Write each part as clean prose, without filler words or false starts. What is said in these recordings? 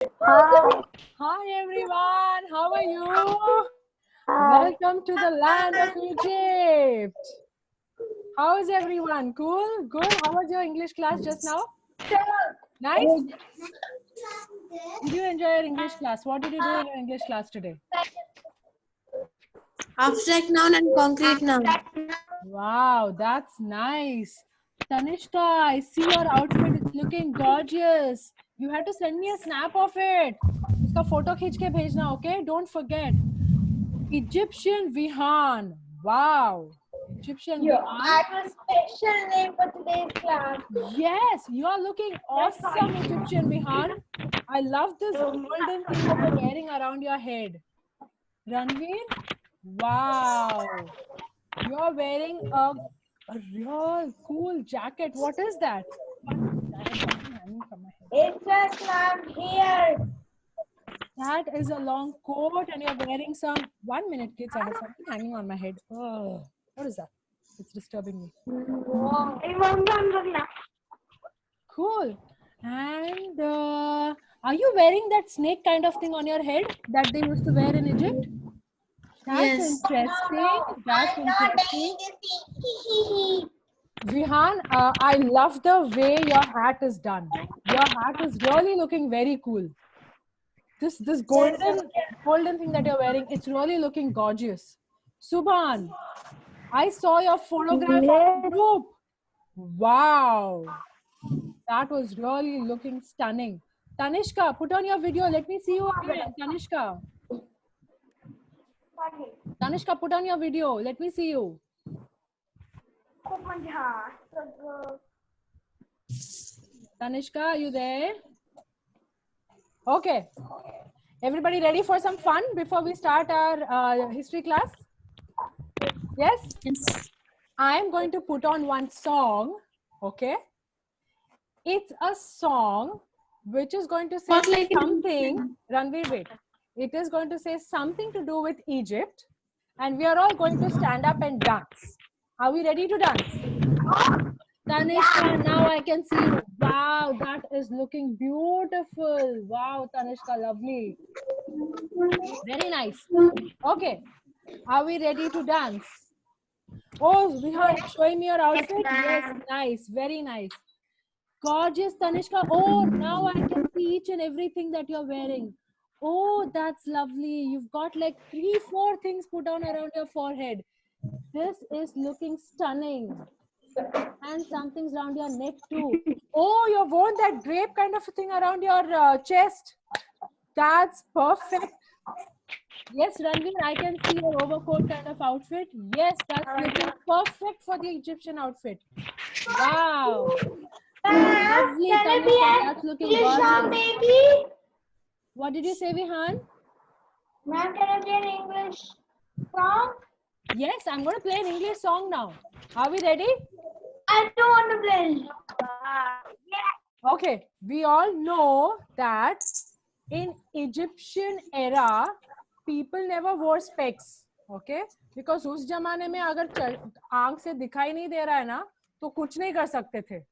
Hi. Hi everyone, how are you? Welcome to the land of Egypt. How is everyone? Cool? Good? How was your English class just now? Nice? Did you enjoy your English class? What did you do in your English class today? Abstract noun and concrete noun. Wow, that's nice. Tanishka, I see your outfit. It's looking gorgeous. You have to send me a snap of it. Uska photo खींच के भेजना, okay? Don't forget. Egyptian Vihan. Wow. Egyptian You Vihan. have a special name for today's class. Yes, you are looking awesome, Egyptian Vihan. I love this golden thing that you're wearing around your head. Ranveer, wow. You're wearing a real cool jacket. What is that? I have something hanging from my head. It's a slam here. That is a long coat, and you're wearing some. 1 minute, kids. I have something hanging on my head. Oh, what is that? It's disturbing me. Wow. Cool. And are you wearing that snake kind of thing on your head that they used to wear in Egypt? That's Yes. interesting. That's I'm not interesting. doing this. Vihan, I love the way your hat is done. Your hat is really looking very cool. This golden thing that you're wearing, it's really looking gorgeous. Subhan, I saw your photograph on the group. Wow. That was really looking stunning. Tanishka, put on your video. Let me see you again. Tanishka. Tanishka, put on your video. Let me see you. Tanishka, are you there? Okay. Everybody ready for some fun before we start our history class? Yes? Yes. I am going to put on one song. Okay. It's a song which is going to say Not like something. Ranveer, wait. It is going to say something to do with Egypt. And we are all going to stand up and dance. Are we ready to dance? Tanishka, now I can see you. Wow, that is looking beautiful. Wow, Tanishka, lovely. Very nice. Okay, are we ready to dance? Oh, Vihan, showing me your outfit? Yes, nice, very nice. Gorgeous, Tanishka. Oh, now I can see each and everything that you're wearing. Oh, that's lovely. You've got like 3, 4 things put on around your forehead. This is looking stunning. And something's around your neck too. Oh, you've worn that drape kind of a thing around your chest. That's perfect. Yes, Ranveer, I can see your overcoat kind of outfit. Yes, that's looking perfect for the Egyptian outfit. Wow. Lovely, Can it be Tanishka. an That's looking English song, gorgeous. baby? What did you say, Vihan? Ma'am, can it be an English song? Yes, I'm going to play an English song now. Are we ready? I don't want to play. Okay, we all know that in Egyptian era, people never wore specs. Okay, because उस जमाने में अगर आंख से दिखाई नहीं दे रहा है ना, तो कुछ नहीं कर सकते थे.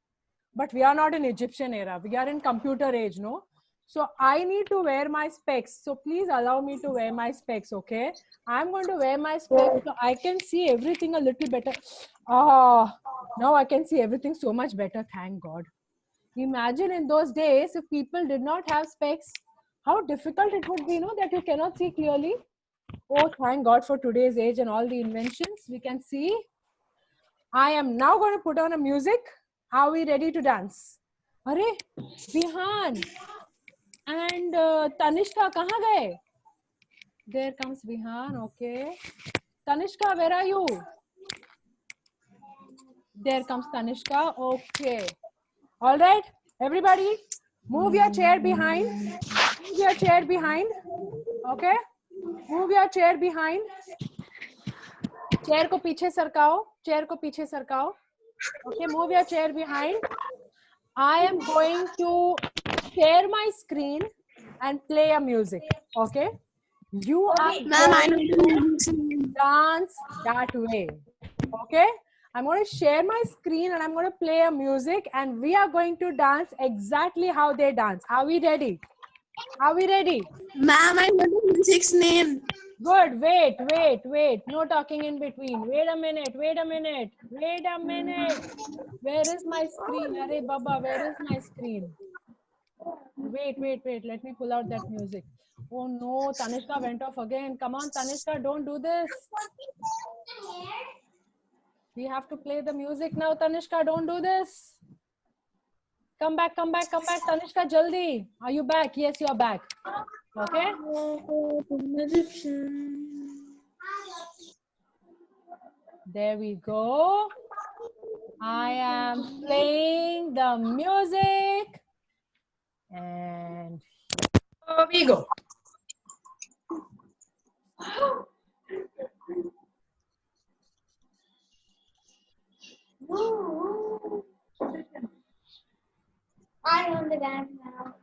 But we are not in Egyptian era. We are in computer age, no? So I need to wear my specs. So please allow me to wear my specs, okay? I'm going to wear my specs so I can see everything a little better. Ah, now I can see everything so much better. Thank God. Imagine in those days, if people did not have specs, how difficult it would be, no, that you cannot see clearly. Oh, thank God for today's age and all the inventions. We can see. I am now going to put on a music. Are we ready to dance? Arey, Vihan and Tanishka, kahan gaye? There comes Vihan, okay. Tanishka, where are you? There comes Tanishka, okay. All right, everybody, move your chair behind. Move your chair behind, okay. Move your chair behind. Chair को पीछे सरकाओ. Chair को पीछे सरकाओ. Okay, move your chair behind. I am going to share my screen and play a music. Okay, you are Ma'am, I going know. to dance that way. Okay, I'm going to share my screen and I'm going to play a music and we are going to dance exactly how they dance. Are we ready? Are we ready? Ma'am, I know the music's name. Good. Wait. No talking in between. Wait a minute. Where is my screen? Arey Baba, where is my screen? Wait. Let me pull out that music. Oh no, Tanishka went off again. Come on, Tanishka, don't do this. We have to play the music now, Tanishka. Don't do this. Come back, Tanishka, jaldi. Are you back? Yes, you're back. Okay. There we go. I am playing the music. And here we go. I know the dance now.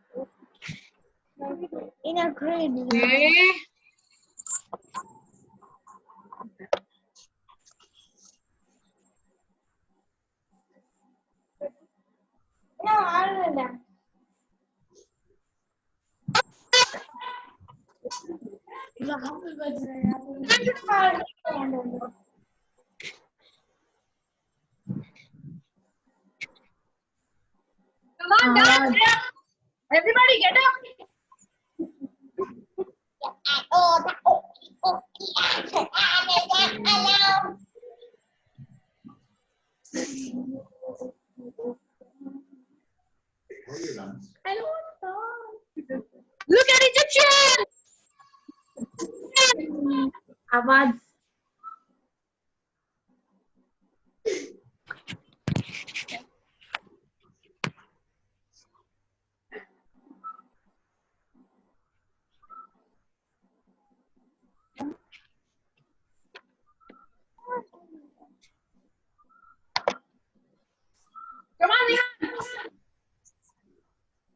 In a grade. Okay. No, I know the dance. Come on, dance. Everybody get up. Look at Egyptian. आवाज Come on, Nihan.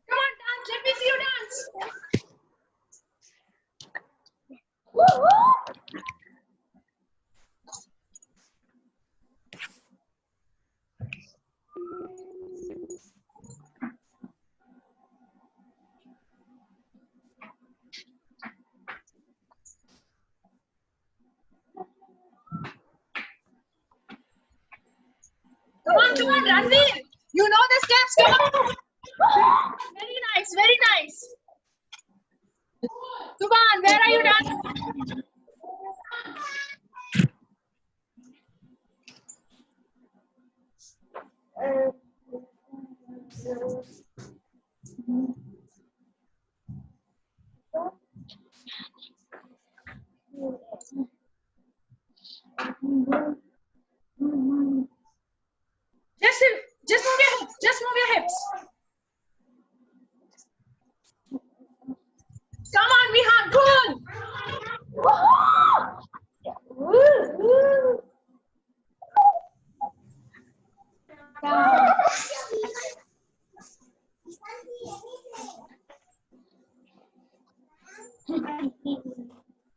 Come on, dance. Let me see you dance. Come on, Ranveer. You know the steps. Come on. Very nice. Subhan, where are you dancing? Just move your hips. Just move your hips. Come on, Vihan. Good.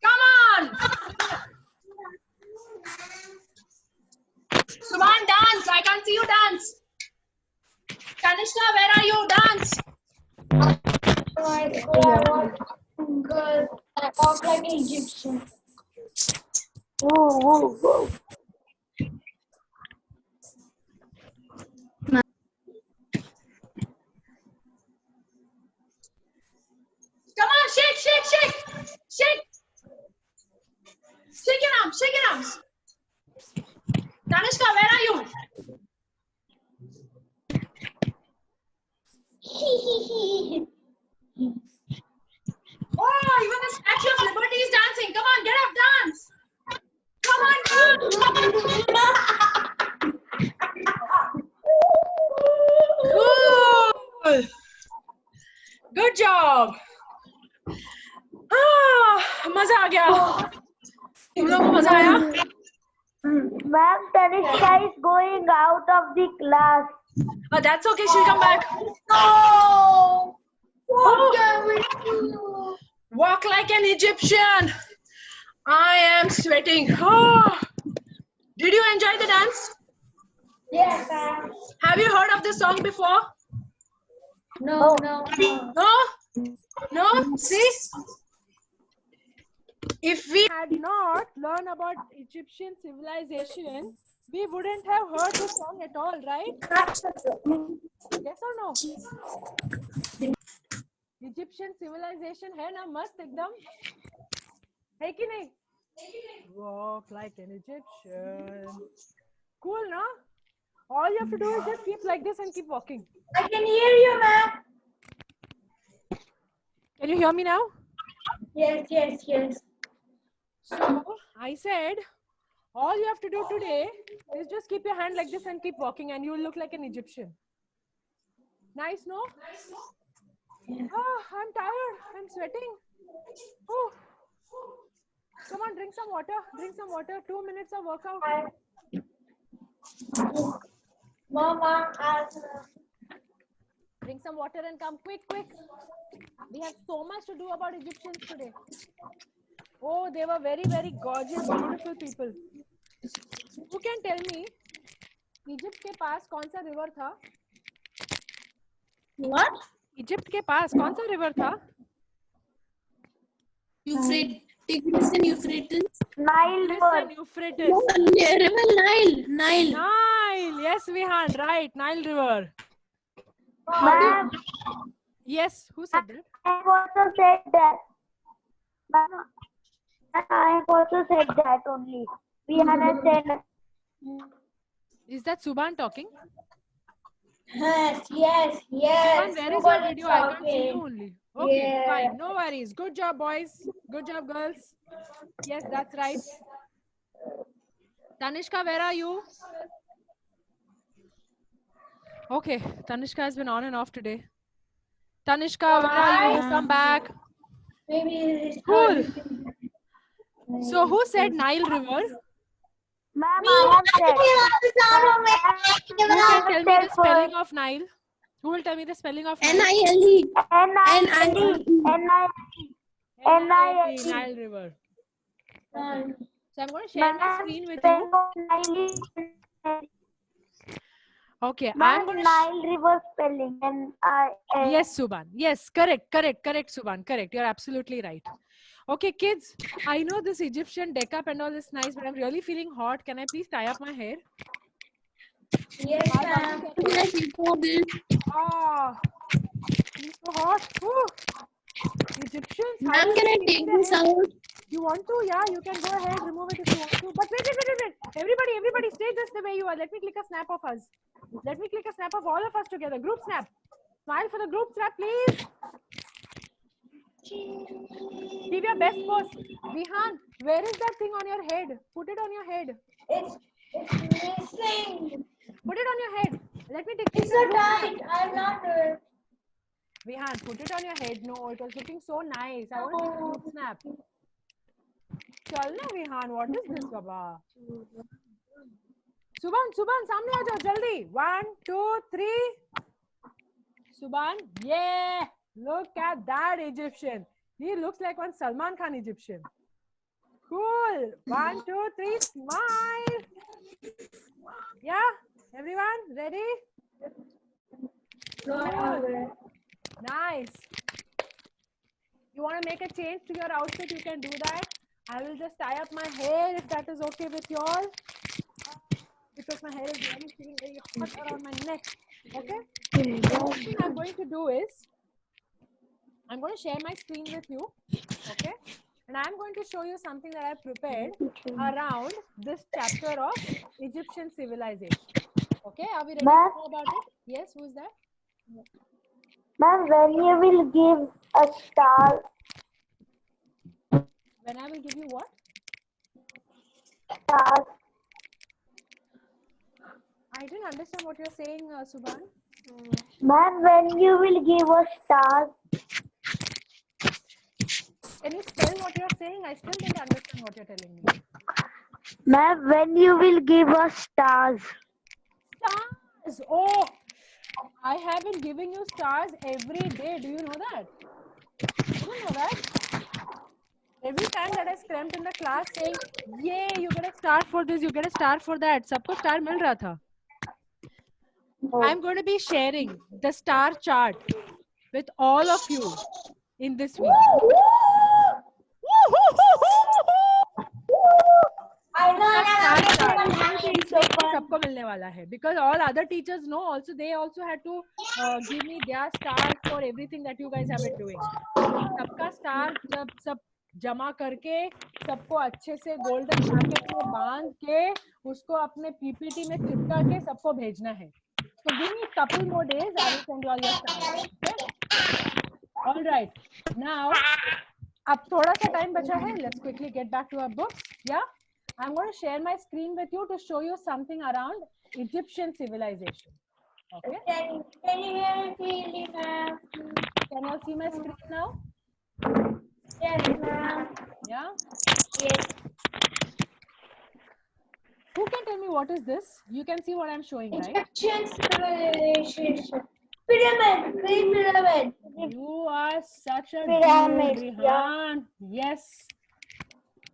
Come on. Subhan, dance. I can't see you dance. Kanishka, where are you? Dance. Girl, I walk like an Egyptian. Come on, shake. Shake your arms. Kanishka, where are you? Oh, even the Statue of Liberty is dancing. Come on, get up, dance. Come on, Good job. मजा आ गया. तुम लोगों को मजा आया? Ma'am, Tanishka is going out of the class. That's okay. She'll come back. No! What can we do? Walk like an Egyptian. I am sweating. Oh. Did you enjoy the dance? Yes, ma'am. Have you heard of this song before? No. No? No, see? If we had not learned about Egyptian civilization, we wouldn't have heard this song at all, right? Yes or no? Egyptian civilization है ना मस्त एकदम, है कि नहीं? Walk like an Egyptian. Cool, no? All you have to do is just keep like this and keep walking. I can hear you, ma'am. Can you hear me now? Yes, yes, yes. So I said, all you have to do today is just keep your hand like this and keep walking, and you will look like an Egyptian. Nice, no? Oh, I'm tired. I'm sweating. Oh. Come on, drink some water. Drink some water. 2 minutes of workout. Mama, Drink some water and come quick, quick. We have so much to do about Egyptians today. Oh, they were very, very gorgeous, beautiful people. Who can tell me, Egypt के पास कौन सा river था? what? Egypt के पास कौन सा river था? Euphrates. Tigris and Euphrates. Nile Tigris River. and Euphrates. River Nile. Nile. Nile. Yes, Vihan. Right. Nile River. Ma'am, Yes. Who said that? I have also said that. Ma'am, I have also said that only. We understand. Is that Subhan talking? Yes, yes, Subhan, where is your video? I can't see you talking. only. Okay, Yeah. fine. No worries. Good job, boys. Good job, girls. Yes, that's right. Tanishka, where are you? Okay, Tanishka has been on and off today. Tanishka, where are you? Come back. Maybe Cool. So, who said Nile River? Ma'am, I have said. Who can tell me the spelling of Nile? Who will tell me the spelling of Nile? Nile. N-I-L-E. N-I-L-E. Nile River. So I'm going to share my screen with you. Okay, I'm going to. Nile River spelling. N-I-L. Yes, Subhan. Yes, correct, Subhan. Correct. You're absolutely right. Okay, kids. I know this Egyptian deck-up and all is nice, but I'm really feeling hot. Can I please tie up my hair? Yes, ma'am. Ah, it's so hot. Whew. Egyptians. how Ma'am, do can I they take keep their this hair? out? You want to? Yeah, you can go ahead. Remove it if you want to. But wait. Everybody, stay just the way you are. Let me click a snap of us. Let me click a snap of all of us together. Group snap. Smile for the group snap, please. Give your best pose. Vihan, where is that thing on your head? Put it on your head. It's missing. Put it on your head. Let me take It's the so group snap. tight. I'm not doing. Vihan, put it on your head. No, it was looking so nice. I want to group snap. Chal na Vihan, what is this, Baba? Subhan, सामने आ जाओ जल्दी. 1, 2, 3. Subhan, yeah. Look at that Egyptian. He looks like one Salman Khan Egyptian. Cool. 1, 2, 3. Smile. Yeah. Everyone ready? Cool. Nice. You want to make a change to your outfit? You can do that. I will just tie up my hair if that is okay with you all. Because my hair is really feeling very hot around my neck. Okay? The next thing I'm going to do is, I'm going to share my screen with you. Okay? And I'm going to show you something that I prepared around this chapter of Egyptian civilization. Okay? Are we ready to know about it? Yes, who's that? Ma'am, when you will give a star. When I will give you what? Stars. I didn't understand what you're saying, Subhan. Ma'am, when you will give a star. Can you spell what you're saying? I still didn't understand what you're telling me. Ma'am, when you will give us stars. Stars! Oh! I have been giving you stars every day. Do you know that? You don't know that? Every time that I screamed in the class saying, yay, you get a star for this, you get a star for that. Sabko star mil raha tha. I'm going to be sharing the star chart. with all of you in this week. सबको मिलने वाला है because all other teachers know also they also had to give me their star for everything that you guys have been doing. सबका star जब सब जमा करके सबको अच्छे से गोल्डन पैकेट में बांध के उसको अपने पीपीटी में चिपका के सबको भेजना है. So give me a couple more days. I will send you all your stars. Okay? All right. Now, अब थोड़ा सा time बचा है. Let's quickly get back to our books. Yeah. I'm going to share my screen with you to show you something around Egyptian civilization. Okay. Can you hear me clearly, ma'am? Can you all see my screen now? Yes, ma'am. Yeah. Yes. Who can tell me what is this? You can see what I'm showing, right? Egyptian civilization. Pyramid. Great pyramid. You are such a Pyramid, dude, yeah. Rihan. Yes.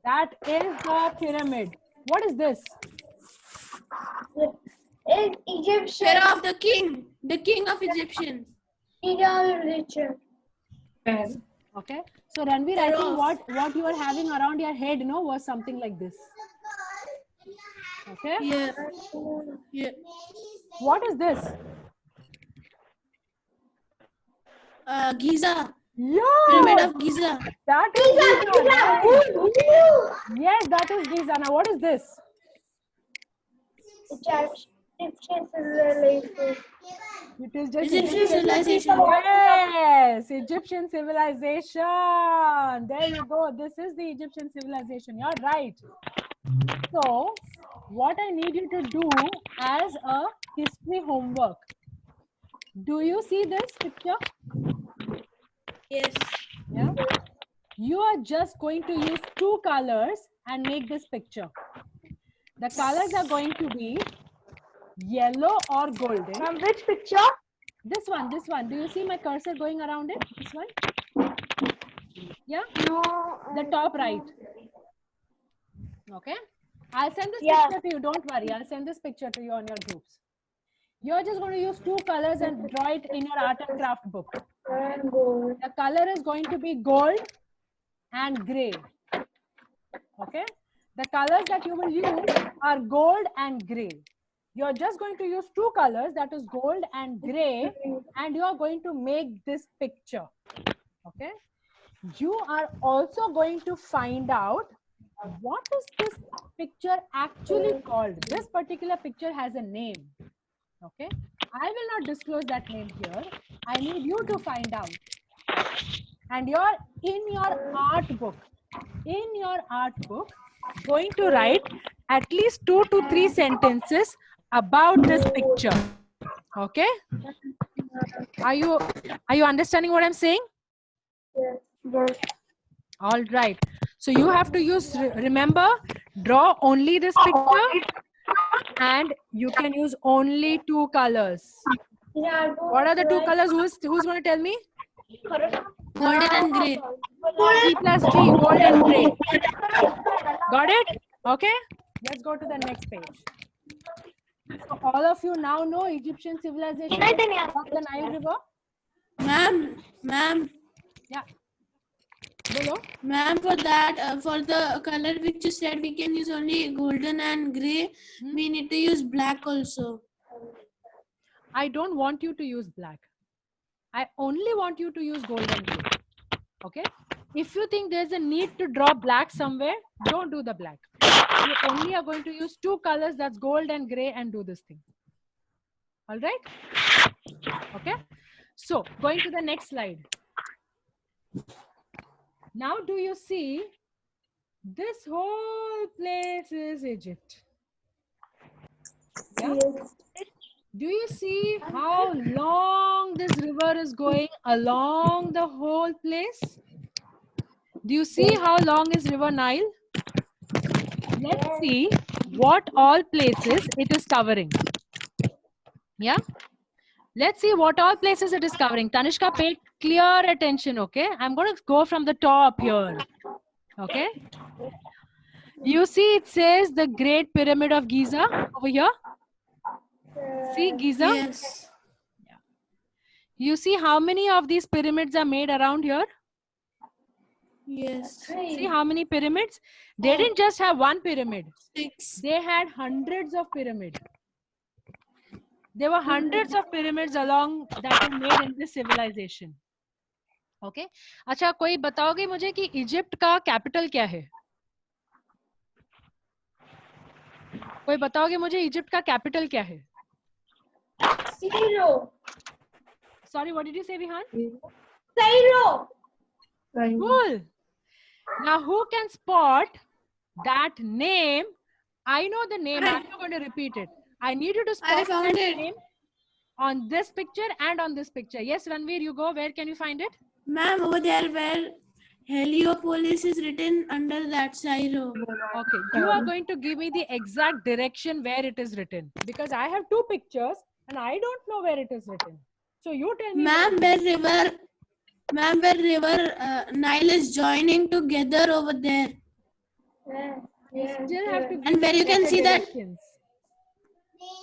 That is the pyramid. What is this? In Egyptian. Pharaoh of the king of Egyptians. Egyptian. Okay. So Ranveer, I think what you are having around your head, no, was something like this. Okay. Yeah. Yeah. What is this? Giza. Yeah. Pyramid of Giza. That is Giza. Right? Yes, that is Giza. Now, what is this? Egyptian civilization. It is just Egyptian civilization. Yes, Egyptian civilization. There you go. This is the Egyptian civilization. You're right. So, what I need you to do as a history homework. Do you see this picture? Yes. Yeah. You are just going to use two colors and make this picture. The colors are going to be yellow or golden. From which picture? This one. Do you see my cursor going around it? This one? Yeah? No. The top right. Okay? I'll send this Yeah. picture to you. Don't worry. I'll send this picture to you on your groups. You're just going to use two colors and draw it in your art and craft book. And gold. The color is going to be gold and gray. Okay? The colors that you will use are gold and gray. You're just going to use two colors, that is gold and gray, and you are going to make this picture. Okay? You are also going to find out what is this picture actually called. This particular picture has a name. Okay? I will not disclose that name here. I need you to find out. And you're in your art book. In your art book, going to write at least 2 to 3 sentences about this picture. Okay? Are you understanding what I'm saying? Yes. All right. So you have to use, remember, draw only this picture and you can use only two colors. What are the two colors? Who's going to tell me? Golden and grey. G plus G, gold and gray. Got it? Okay. Let's go to the next page. So all of you now know Egyptian civilization of the Nile River? Ma'am, Yeah. Bolo? ma'am, for that, for the color which you said we can use only golden and grey, we need to use black also. I don't want you to use black. I only want you to use gold and gray. Okay? If you think there's a need to draw black somewhere, don't do the black. You only are going to use two colors, that's gold and gray, and do this thing. All right? Okay? So, going to the next slide. Now, do you see this whole place is Egypt? Yeah? Do you see how long this river is going along the whole place? Do you see how long is River Nile? Let's see what all places it is covering. Yeah? Let's see what all places it is covering. Tanishka, pay clear attention, okay? I'm going to go from the top here. Okay? You see it says the Great Pyramid of Giza over here. See Giza? Yes. You see how many of these pyramids are made around here? Yes. See how many pyramids? They didn't just have one pyramid. 6. They had hundreds of pyramids. There were hundreds of pyramids along that were made in this civilization. Okay. अच्छा, कोई बताओगे मुझे कि Egypt का capital क्या है? कोई बताओगे मुझे इजिप्ट का कैपिटल क्या है? Cairo. Sorry, what did you say, Vihan? Cairo. Cool. Now, who can spot that name? I know the name. I'm not going to repeat it. I need you to I spot found that it. name on this picture and on this picture. Yes, Ranveer, you go. Where can you find it? Ma'am, over there where Heliopolis is written under that Cairo. Okay, you are going to give me the exact direction where it is written, because I have two pictures and I don't know where it is written. So you tell me. Ma'am, where river Nile is joining together over there. You still have to give And where me you can better see that, directions.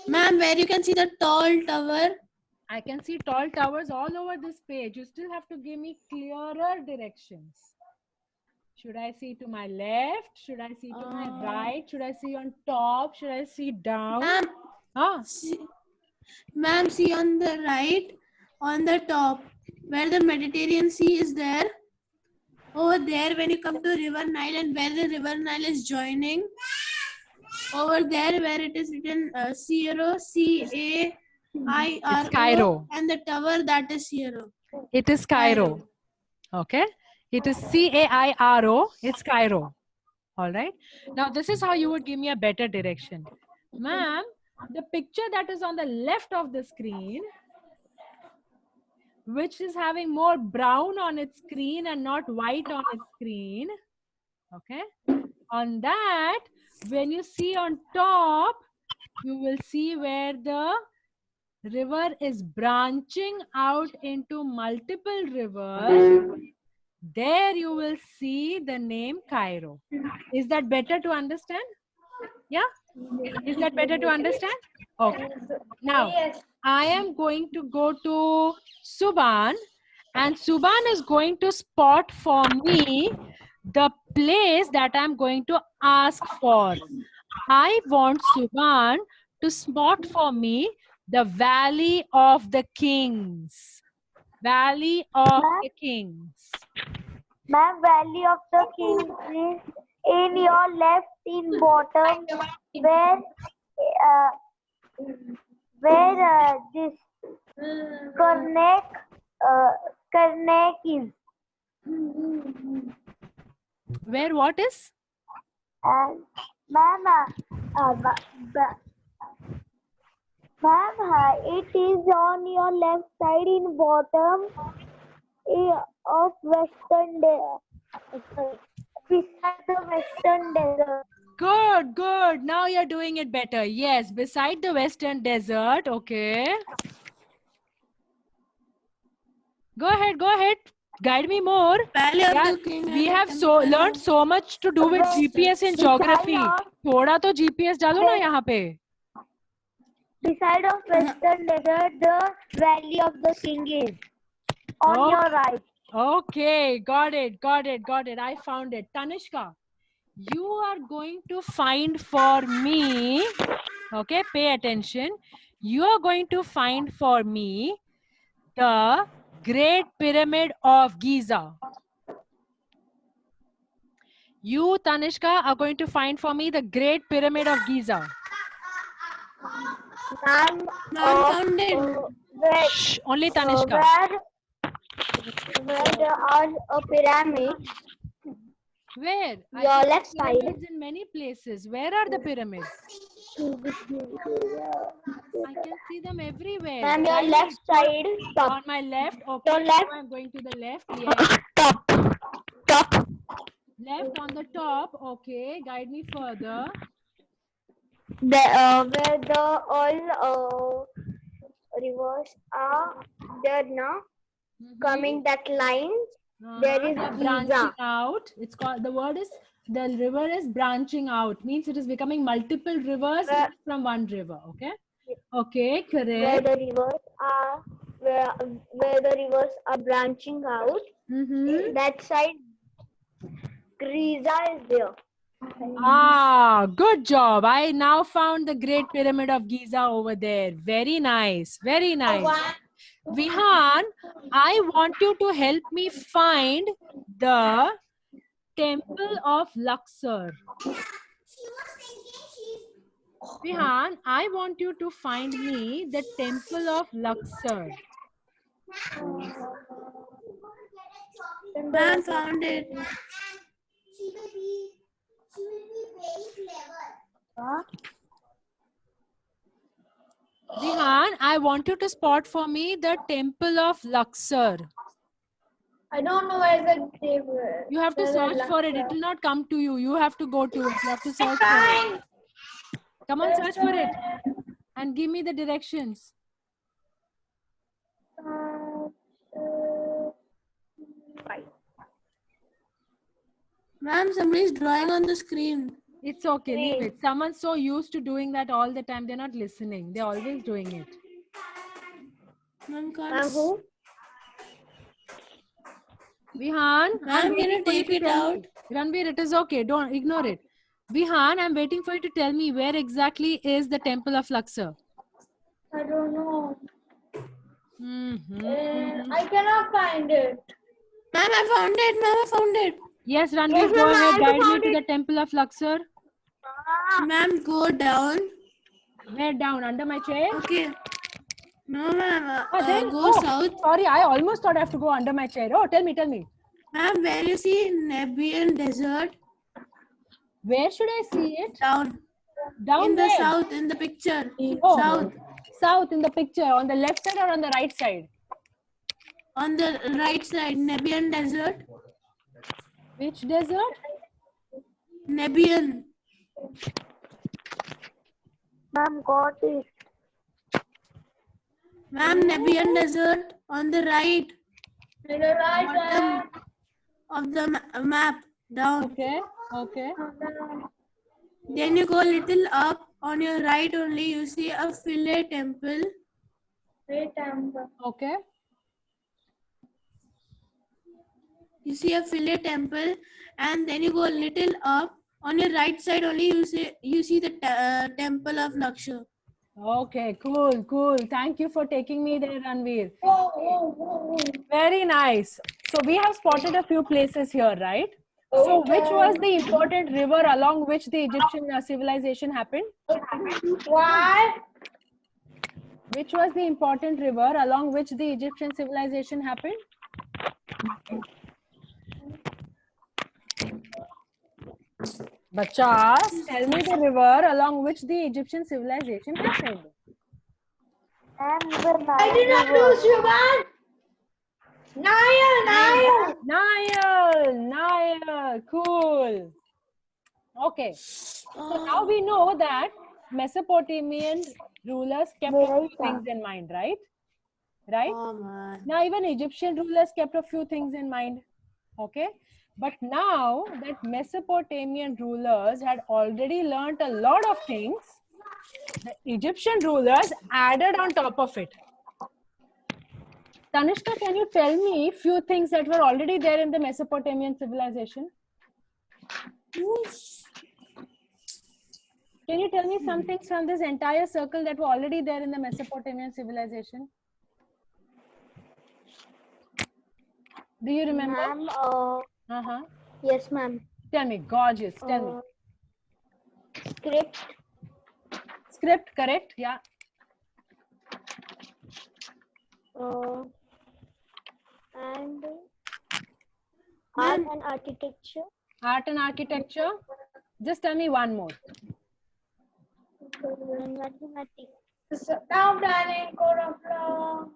ma'am, where you can see the tall tower. I can see tall towers all over this page. You still have to give me clearer directions. Should I see to my left? Should I see to my right? Should I see on top? Should I see down? Ma'am, Ah, ma'am, see on the right, on the top, where the Mediterranean Sea is there. Over there, when you come to River Nile and where the River Nile is joining, over there where it is written Cairo, C-A-I-R-O, It's Cairo. and the tower that is Cairo. it is Cairo. Okay. It is Cairo. It's Cairo. All right. Now, this is how you would give me a better direction. Ma'am, the picture that is on the left of the screen, which is having more brown on its screen and not white on its screen. Okay. On that, when you see on top, you will see where the river is branching out into multiple rivers. There you will see the name Cairo. Is that better to understand? Yeah? Is that better to understand? Okay. Now, I am going to go to Subhan, and Subhan is going to spot for me the place that I'm going to ask for. I want Subhan to spot for me the Valley of the Kings. Valley of the Kings. Ma'am, Valley of the Kings is in your left in bottom where this Karnak is. Where what is? And ma'am, it is on your left side in bottom of Western beside the Western Desert. Good, good. Now you're doing it better. Yes, beside the Western Desert. Okay. Go ahead, go ahead. Guide me more. Valley of Yeah, the King. we have learned so much to do with GPS and geography. थोड़ा तो GPS डालो ना यहाँ पे. Beside of Western Desert, the Valley of the King is on your right. Okay, got it, got it, got it. I found it. Tanishka, you are going to find for me, okay, pay attention. You are going to find for me the Great Pyramid of Giza. You, Tanishka, are going to find for me the Great Pyramid of Giza. Ma'am, Found it. Shh, only Tanishka. Where there are a pyramid, Where? your I left see side. pyramids in many places. Where are the pyramids? I can see them everywhere. Ma'am, your Right left side, top. on my left. Okay, Your left. now I'm going to the left. Yes. Top. Left on the top. Okay, guide me further. Where the all rivers are there now. Coming that line, there is they're Giza. branching out. It's called, the word is, the river is branching out. Means it is becoming multiple rivers from one river. Okay. Okay, Where correct. the rivers are where the rivers are branching out. That side, Giza is there. Ah, good job. I now found the Great Pyramid of Giza over there. Very nice. Very nice. Vihan, I want you to help me find the Temple of Luxor. Vihan, I want you to find me the Temple of Luxor. Ma'am, found it. Vihan, I want you to spot for me the Temple of Luxor. I don't know where the river. You have to search for it. It will not come to you. You have to go to it. You have to search for it. Come on, search for it. And give me the directions. Ma'am, somebody is drawing on the screen. It's okay. Leave it. Someone's so used to doing that all the time. They're not listening. They're always doing it. Ma'am, can't. Who? Vihan, Ma'am, can you take it out? Ranveer, it is okay. Don't ignore it. Vihan, I'm waiting for you to tell me where exactly is the Temple of Luxor. I don't know. Mm-hmm. I cannot find it. Ma'am, I found it. Ma'am, I found it. Yes, Ranveer, Yes, go ma'am, I ahead. Guide me found to it. the Temple of Luxor. Ma'am, go down. Where down? Under my chair? Okay. No, ma'am. Then, Go south. Sorry, I almost thought I have to go under my chair. Oh, tell me. Ma'am, where you see Nebian Desert? Where should I see it? Down. Down In the there. south, in the picture. Oh. South. South in the picture. On the left side or on the right side? On the right side, Nebian Desert. Which desert? Nebian. Ma'am, got it. Ma'am, Nebian Desert on the right. To the right Bottom of the map. Down. Okay. Then you go little up. On your right only, you see a Philae temple. Okay. You see a Philae temple, and then you go a little up. On your right side only, you see the temple of Luxor. Okay, cool. Thank you for taking me there, Ranveer. Very nice. So we have spotted a few places here, right? So which was the important river along which the Egyptian civilization happened? Why? Which was the important river along which the Egyptian civilization happened? Bachas, tell me the river along which the Egyptian civilization happened. I did not lose you, man. Nile. Cool. Okay. So now we know that Mesopotamian rulers kept a few things in mind, right? Oh, man. Now even Egyptian rulers kept a few things in mind. Okay. But now that Mesopotamian rulers had already learnt a lot of things, the Egyptian rulers added on top of it. Tanishka, can you tell me few things that were already there in the Mesopotamian civilization? Can you tell me some things from this entire circle that were already there in the Mesopotamian civilization? Do you remember? Ma'am, yes, ma'am. Tell me, gorgeous. Tell me. Script, correct? Yeah. And art and architecture. Art and architecture. Just tell me one more. Mathematics. Now planning, code of law.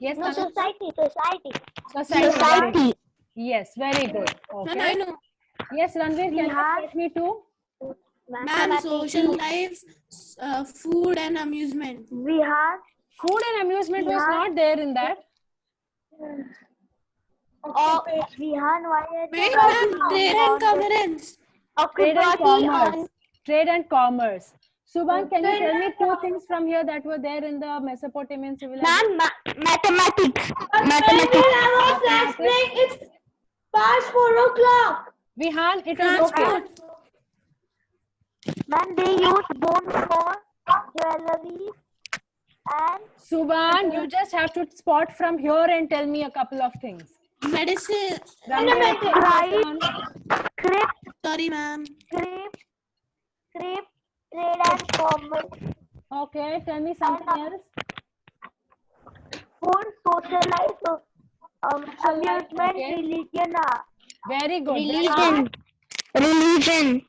Yes, No, Tanishka? society. Yes, very good. Ma'am, I Okay. know. Yes, Ranveer, can you help me too? Ma'am, social life, food and amusement. We have Food and amusement was not there in that. Wait, ma'am, trade and commerce. Trade and commerce. Trade and commerce. Subhan, can you tell me 2 things from here that were there in the Mesopotamian civilization? Ma'am, mathematics. When Mathematics. will have a flash break? It's past 4 o'clock. Vihan, it is okay. Transport. Ma'am, they use bone for jewelry and Subhan, you just have to spot from here and tell me a couple of things. Medicine. Ranveer, it's your turn. script, Sorry, ma'am. script, trade and commerce, Okay, tell me something else. food, social life, amusement, okay. religion. Very good. Religion.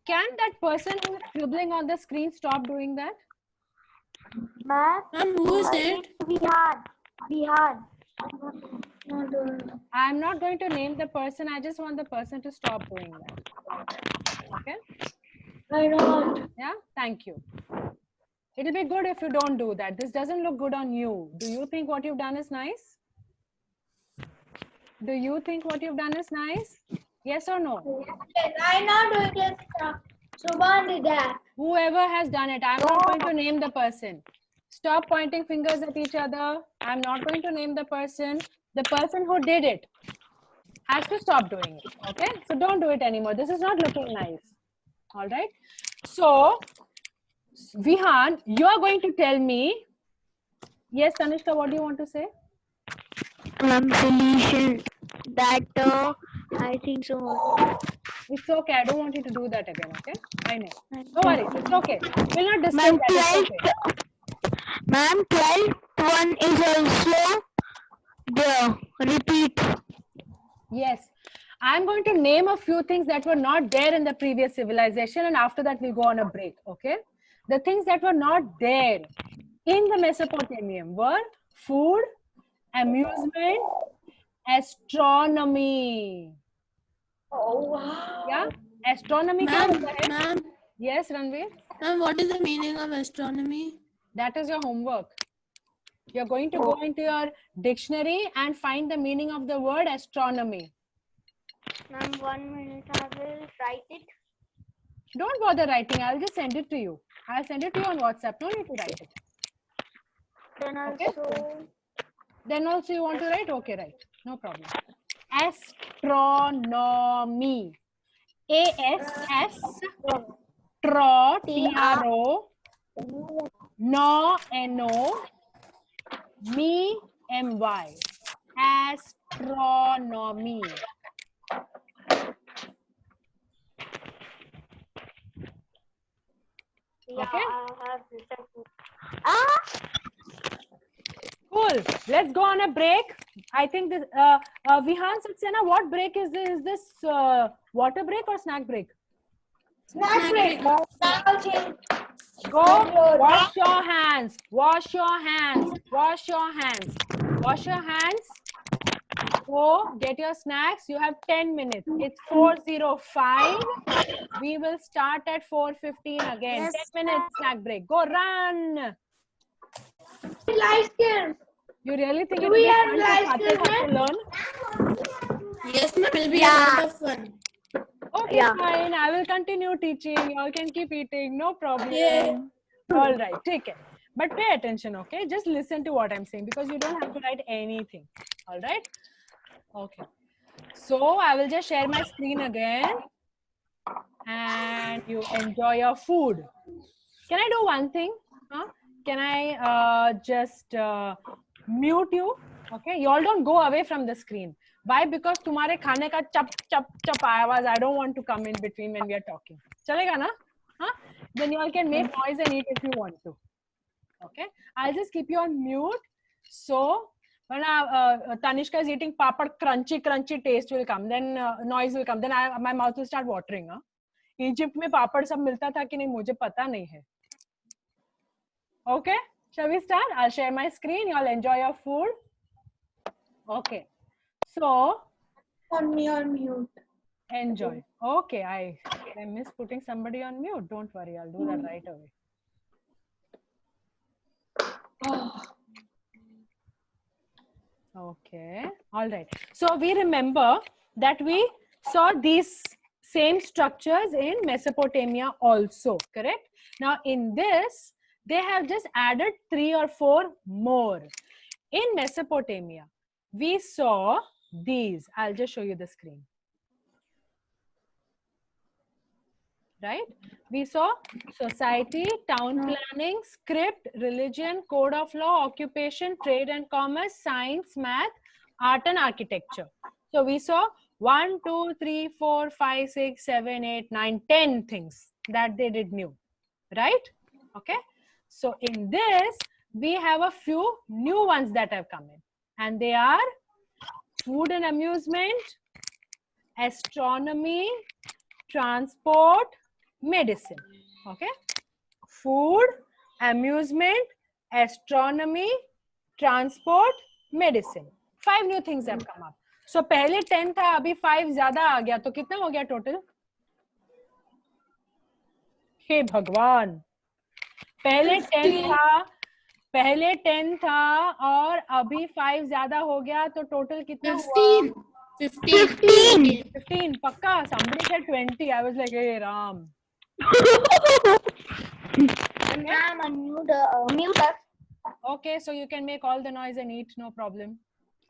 Can that person who is scribbling on the screen stop doing that? Ma'am, Ma'am, who is it? Bihan. I'm not going to name the person. I just want the person to stop doing that. Okay? Why not? Yeah, thank you. It'll be good if you don't do that. This doesn't look good on you. Do you think what you've done is nice? Do you think what you've done is nice? Yes or no? I'm not doing it. Subhan did that. Whoever has done it, I'm not going to name the person. Stop pointing fingers at each other. I'm not going to name the person. The person who did it has to stop doing it. Okay? So don't do it anymore. This is not looking nice. All right? So, Vihan, you are going to tell me. Yes, Tanishka, what do you want to say? Religion. That I think so. It's okay. I don't want you to do that again. Okay? I know. Don't worry. It's okay. We'll not discuss Ma'am, that. It's okay. Ma'am, 12th one is also there. Repeat. Yes. I'm going to name a few things that were not there in the previous civilization, and after that we'll go on a break. Okay? The things that were not there in the Mesopotamian were food, amusement, astronomy. Oh, wow. Yeah? Astronomy. क्या होता है? Ma'am, Yes, Ranveer. ma'am, what is the meaning of astronomy? That is your homework. You're going to go into your dictionary and find the meaning of the word astronomy. Ma'am, 1 minute. I will write it. Don't bother writing. I'll just send it to you. I'll send it to you on WhatsApp. No need to write it. Then Okay. also. Then also you want to write? Okay, write. No problem. Astronomy. A-S-S. Tro. T-R-O. No. N-O. Me. M-Y. Astronomy. Yeah, Okay. I have written it. Cool. Let's go on a break. I think this Vihan Saxena, what break is this? Is this water break or snack break? Snack break. I'll change. Go wash your hands. Wash your hands. Wash your hands. Wash your hands. Go get your snacks. You have 10 minutes. It's 4:05. We will start at 4:15 again. Yes. 10 minutes snack break. Go run. Life skills. You really think Do it we will have be life fun to skills, learn? Yes, ma'am, it will be a Yeah. lot of fun. Okay, Yeah. fine. I will continue teaching. You all can keep eating. No problem. Yeah. All right, take it. But pay attention, okay? Just listen to what I'm saying because you don't have to write anything. All right? Okay. So I will just share my screen again. And you enjoy your food. Can I do one thing? Huh? Can I just mute you? Okay? You all don't go away from the screen. Why? Because तुम्हारे खाने का चप चप चप आवाज. I don't want to come in between when we are talking. चलेगा ना? Huh? Then you all can make noise and eat if you want to. Okay? I'll just keep you on mute. So when Tanishka is eating papad, crunchy taste will come. Then noise will come. Then my mouth will start watering. Huh? Egypt में पापड़ सब मिलता था कि नहीं मुझे पता नहीं है. Okay? Shall we start? I'll share my screen. You all enjoy your food. Okay. So On me on mute. enjoy. Okay, I miss putting somebody on mute. Don't worry, I'll do that right away. Okay, all right. So we remember that we saw these same structures in Mesopotamia also, correct? Now in this, they have just added 3 or 4 more. In Mesopotamia, we saw these. I'll just show you the screen. Right? We saw society, town planning, script, religion, code of law, occupation, trade and commerce, science, math, art and architecture. So we saw 1, 2, 3, 4, 5, 6, 7, 8, 9, 10 things that they did new. Right? Okay. So in this, we have a few new ones that have come in. And they are food and amusement, astronomy, transport, medicine. Okay, food, amusement, astronomy, transport, medicine. 5 new things have come up. So पहले 10 था, अभी 5 ज्यादा आ गया, तो कितना हो गया total? हे भगवान, पहले 10 था और अभी 5 ज्यादा हो गया, तो टोटल कितना हुआ? 15 पक्का. Somebody said 20. I was like, hey Ram. Ma'am, mute us. Okay, so you can make all the noise and eat, no problem.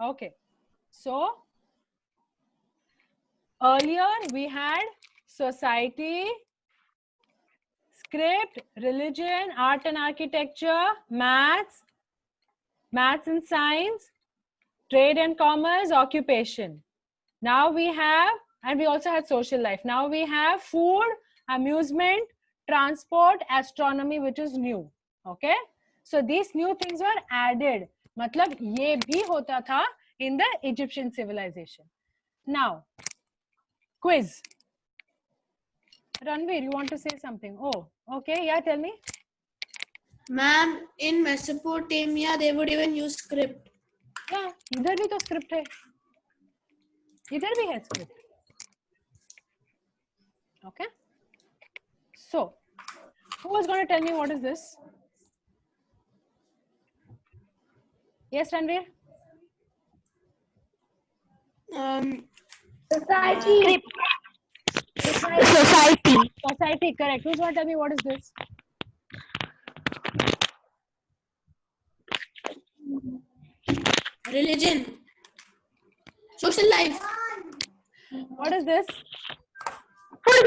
Okay, so earlier we had society, script, religion, art and architecture, maths and science, trade and commerce, occupation. Now we have, and we also had social life. Now we have food, amusement, transport, astronomy, which is new. Okay, so these new things were added. मतलब ये भी होता था in the Egyptian civilization. Now, quiz. Ranveer, you want to say something? Oh, okay. Yeah, tell me. Ma'am, in Mesopotamia, they would even use script. Yeah, इधर भी तो script है. इधर भी है script. Okay. So, who was going to tell me what is this? Yes, Ranveer? Society. Society, correct. Who's going to tell me what is this? Religion. Social life. What is this? Food.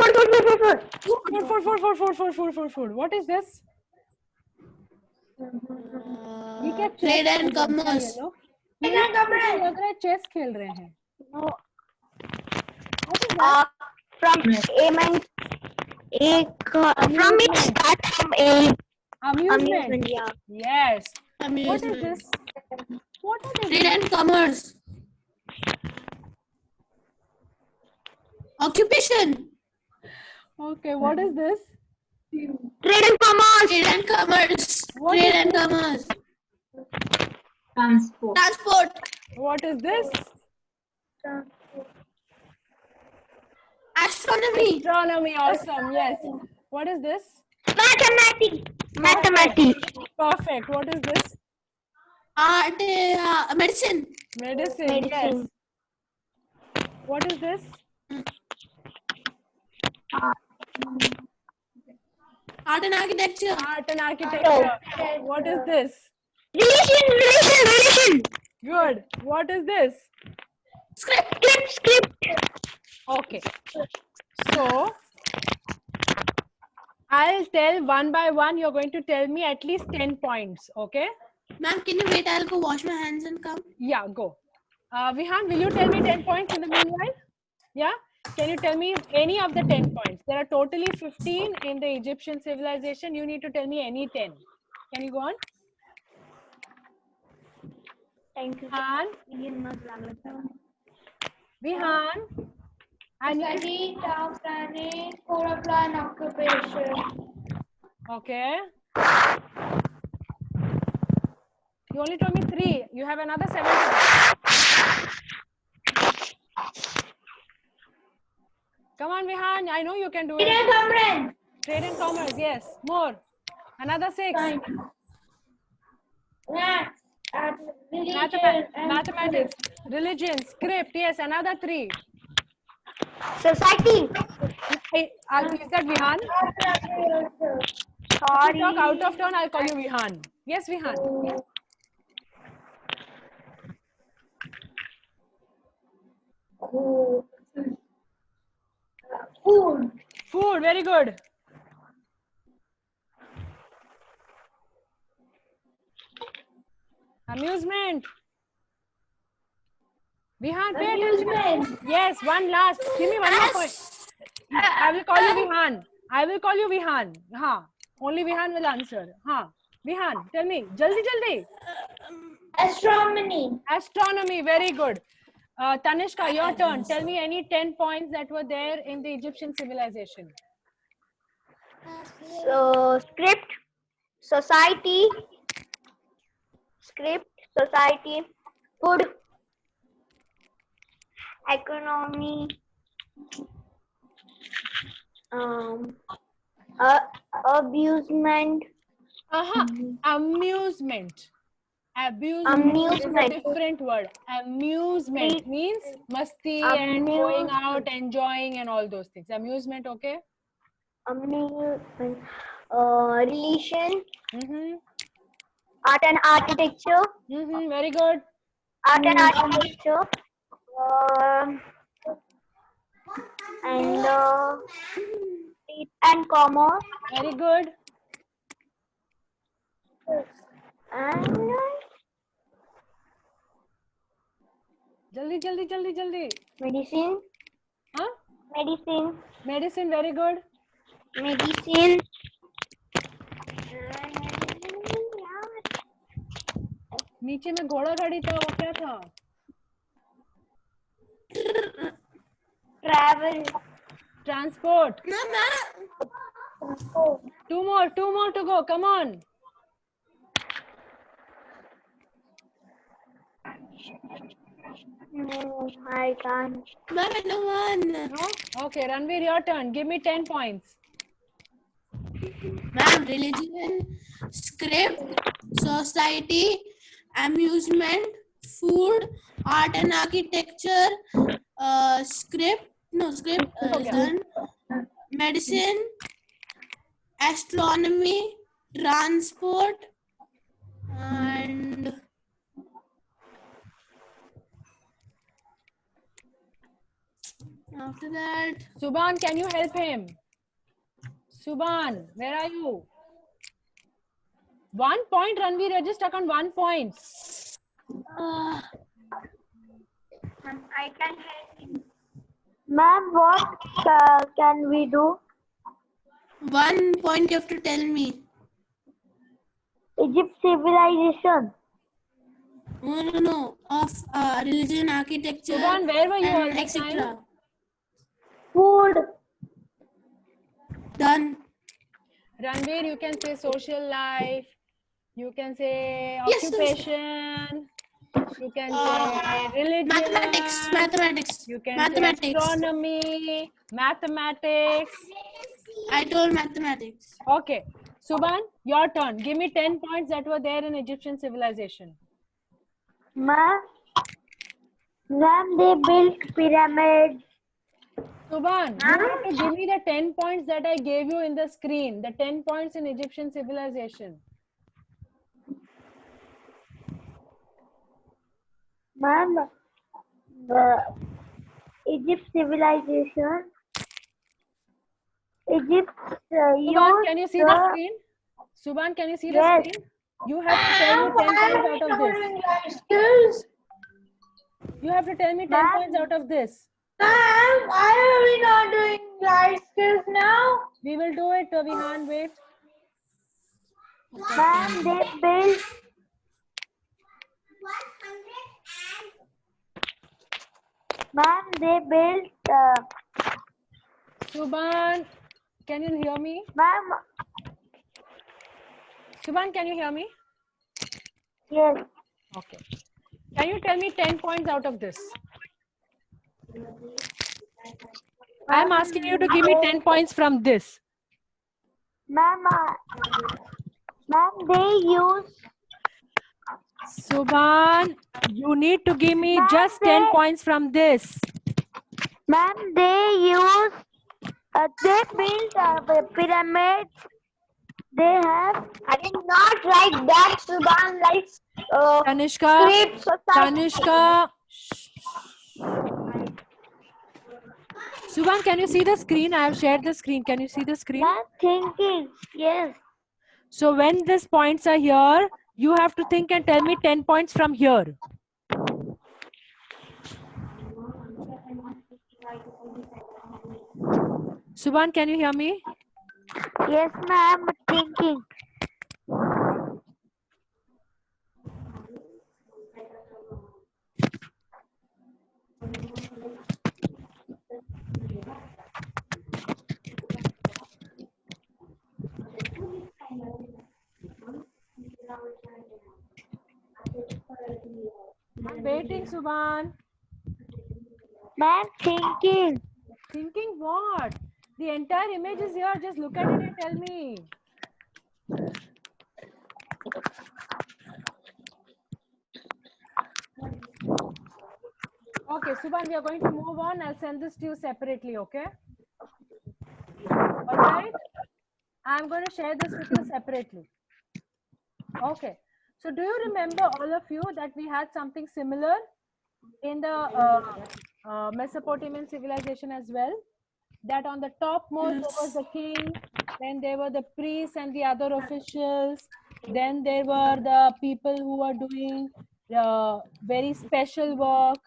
Food. What is this? ये क्या Trade and commerce. लग रहा है chess खेल रहे हैं. From it start from A. Amusement. Yeah. Yes. Amusement. What is this? What are they Trade doing? and commerce. Occupation. Okay, what is this? Trade and commerce. Trade and commerce. What Trade is and this? commerce. Transport. Transport. What is this? Astronomy. Astronomy. Awesome. Yes. What is this? Mathematics. Perfect. What is this? Art. Medicine. Medicine. Yes. What is this? Art and architecture. Art and architecture. What is this? Relation. Good. What is this? Script. Okay. So, I'll tell one by one. You're going to tell me at least 10 points. Okay? Ma'am, can you wait? I'll go wash my hands and come. Yeah, go. Vihan, will you tell me 10 points in the meanwhile? Yeah? Can you tell me any of the 10 points? There are totally 15 in the Egyptian civilization. You need to tell me any 10. Can you go on? Thank you. Vihan. And Study, town planning, code of law, and occupation. okay. You only told me 3. You have another 7 to go. Come on, Vihan. I know you can do it. Trade and commerce. Yes. More. Another 6. Maths, religion, Mathematics. Religion. Script. Yes. Another 3. Society. Is that Vihan? If Sorry. you talk out of turn, I'll call you Vihan. Yes, Vihan. Food. Food, very good. Amusement. Vihan, pay attention. Amusement. Yes, one last. Give me one more point. I will call you Vihan. I will call you Vihan. Ha. Only Vihan will answer. Ha. Vihan, tell me. Jaldi, jaldi. Astronomy. Astronomy, very good. Tanishka, your turn. Tell me any 10 points that were there in the Egyptian civilization. So, script, society, food, economy, abusement, Amusement. Abusement is a different word. Amusement means masti and going out, enjoying and all those things. Amusement, okay? amusement, religion, Mm-hmm. art and architecture, Mm-hmm. Very good. and and commerce, Very good. and Jaldi, jaldi, jaldi, jaldi. medicine, Huh? medicine, Medicine, very good. medicine, नीचे में घोड़ा गाड़ी था, वो क्या था? travel, Transport. Mama. Two more to go. Come on. no, I can't. Mama, no one. No? Okay, Ranveer, your turn. Give me 10 points. Ma'am, religion, script, society, amusement, food, art and architecture, script, done, medicine, astronomy, transport, and after that, Subhan, can you help him? Subhan, where are you? 1 point, Ranveer. You're just stuck on 1 point. I can help you. Ma'am, what can we do? 1 point you have to tell me. Egypt civilization. No. Of religion, architecture, Subhan, where were you all and this time? etc. Food. Done. Ranveer, you can say social life. You can say Yes, occupation. You can say religion. Mathematics. You can Mathematics. say astronomy, mathematics. I told mathematics. Okay. Subhan, your turn. Give me 10 points that were there in Egyptian civilization. Ma'am, they built pyramids. Subhan, you have to give me the 10 points that I gave you in the screen. The 10 points in Egyptian civilization. Ma'am, the Egypt civilization. Egypt Subhan, can you see the screen? Subhan, can you see the screen? You have to tell me 10 points out of this. Life skills. You have to tell me 10 points out of this. Ma'am, why are we not doing life skills now? We will do it, Vihan. Wait. Ma'am, they built. Ma'am, they built. Subhan, can you hear me? Ma'am, Subhan, can you hear me? yes. Okay. Can you tell me 10 points out of this? I am asking you to give me 10 points from this. Ma'am, they use. Subhan, you need to give me just 10 points from this. Ma'am, they use, they build pyramids. They have. I did not like that, Subhan, like Tanishka, scripts or something. Tanishka. Subhan, can you see the screen? I have shared the screen. Can you see the screen? Ma'am, thinking. Yes. So when these points are here, you have to think and tell me 10 points from here. Subhan, can you hear me? Yes, ma'am. Thinking. I'm waiting, Subhan. Ma'am, thinking. Thinking what? The entire image is here. Just look at it and tell me. Okay, Subhan, we are going to move on. I'll send this to you separately, okay? All right? I'm going to share this with you separately. Okay. So do you remember, all of you, that we had something similar in the Mesopotamian civilization as well? That on the topmost there was the king, then there were the priests and the other officials, then there were the people who were doing very special work,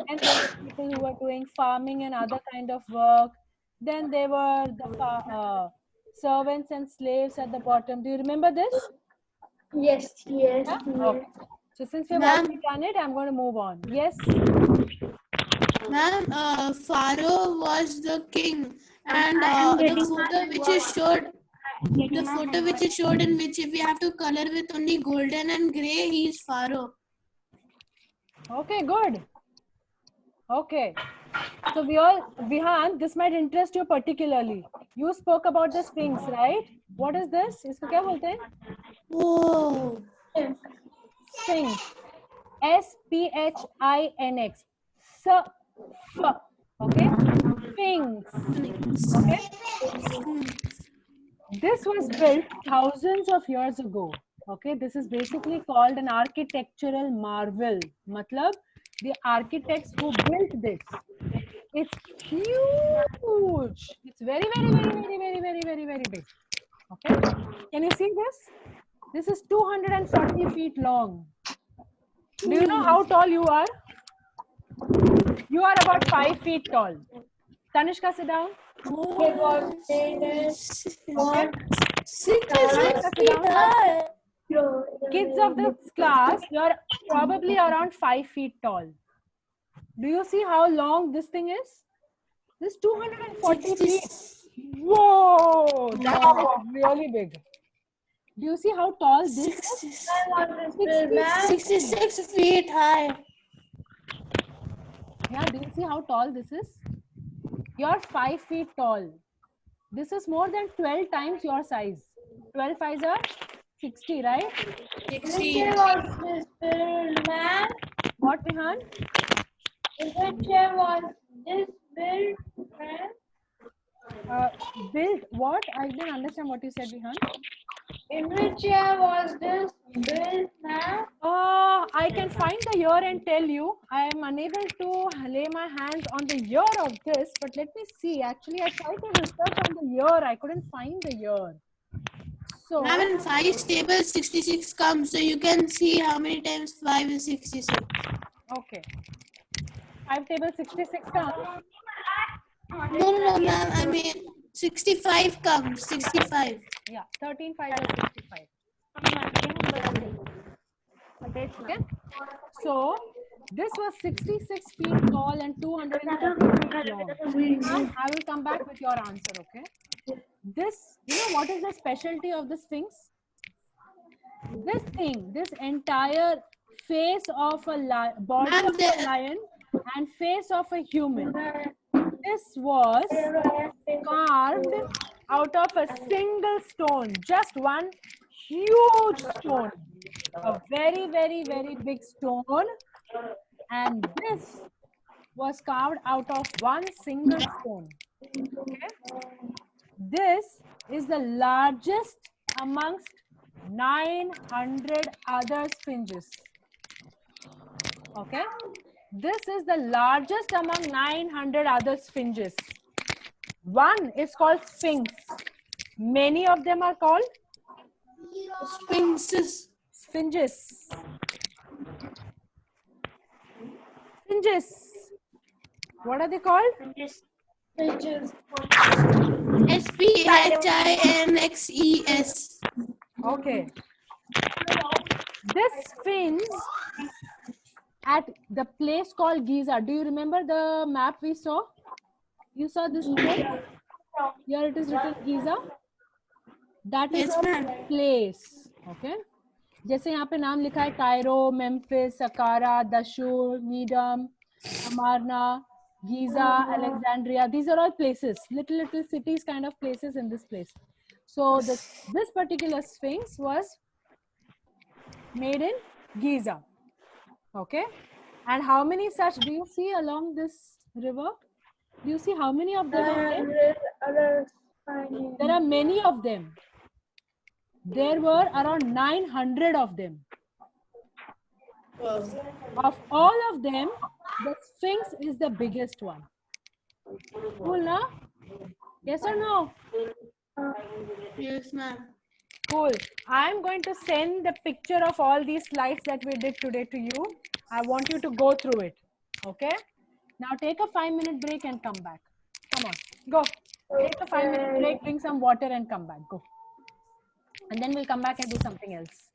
then there were people who were doing farming and other kind of work, then there were the servants and slaves at the bottom. Do you remember this? Yes, yes, Yeah? yes. Okay. So since we've Ma'am. already done it, I'm going to move on. Yes. Ma'am, Pharaoh was the king, and the photo which is showed, the photo which is showed in which if we have to color with only golden and gray, he is Pharaoh. Okay, good. Okay. So Vihan, this might interest you particularly. You spoke about the Sphinx, right? What is this? इसको क्या बोलते हैं? Oh. Sphinx. S-P-H-I-N-X. Okay? Sphinx. Okay? This was built thousands of years ago. Okay? This is basically called an architectural marvel. Matlab, the architects who built this. It's huge. It's very, very, very, very, very, very, very, very big. Okay? Can you see this? This is 240 feet long. Do you know how tall you are? You are about 5 feet tall. Tanishka, sit down. It was Okay? 66 feet high. Kids of this class, you are probably around 5 feet tall. Do you see how long this thing is? This 240 feet. Whoa! That's really big. Do you see how tall this is? 66 feet high. Yeah, do you see how tall this is? You're 5 feet tall. This is more than 12 times your size. 12 5s are 60, right? 60. was this build, man? What, Vihan? Which year was this build, man? Built what? I didn't understand what you said, Vihan. In which year was this built, man? I can find the year and tell you. I am unable to lay my hands on the year of this, but let me see. Actually, I tried to research on the year. I couldn't find the year. So, Now in 5 tables, 66 comes, so you can see how many times 5 is 66. okay. 5 table 66 comes. No, ma'am. I mean, 65 comes. 65. Yeah, 13 5 is 65. Okay. So, this was 66 feet tall and 240 feet long. Now, I will come back with your answer, okay? This, you know what is the specialty of the Sphinx? This thing, this entire face of a body of a lion and face of a human. This was carved out of a single stone, just one huge stone, a very, very, very big stone. And this was carved out of one single stone. Okay? This is the largest amongst 900 other sphinges. Okay? This is the largest among 900 other sphinges. One is called Sphinx. Many of them are called Sphinxes. sphinges. Sphinges. What are they called? Sphinxes. Okay. This sphinx at the place called Giza. Do you remember the map we saw? You saw this place? Here it is written Giza. That is Yes, a ma'am. place. Okay. जैसे यहाँ पे नाम लिखा है Cairo, Memphis, Saqqara, Dahshur, Meidum, Amarna, Giza, Alexandria. These are all places, little cities, kind of places in this place. So this particular sphinx was made in Giza. Okay. And how many such do you see along this river? Do you see how many of them are there? There are many of them. There were around 900 of them. Of all of them, the Sphinx is the biggest one. Cool, na? Yes or no? Yes, ma'am. Cool. I'm going to send the picture of all these slides that we did today to you. I want you to go through it. Okay? Now take a 5-minute break and come back. Come on, go. Take a 5-minute break, drink some water and come back. Go. And then we'll come back and do something else.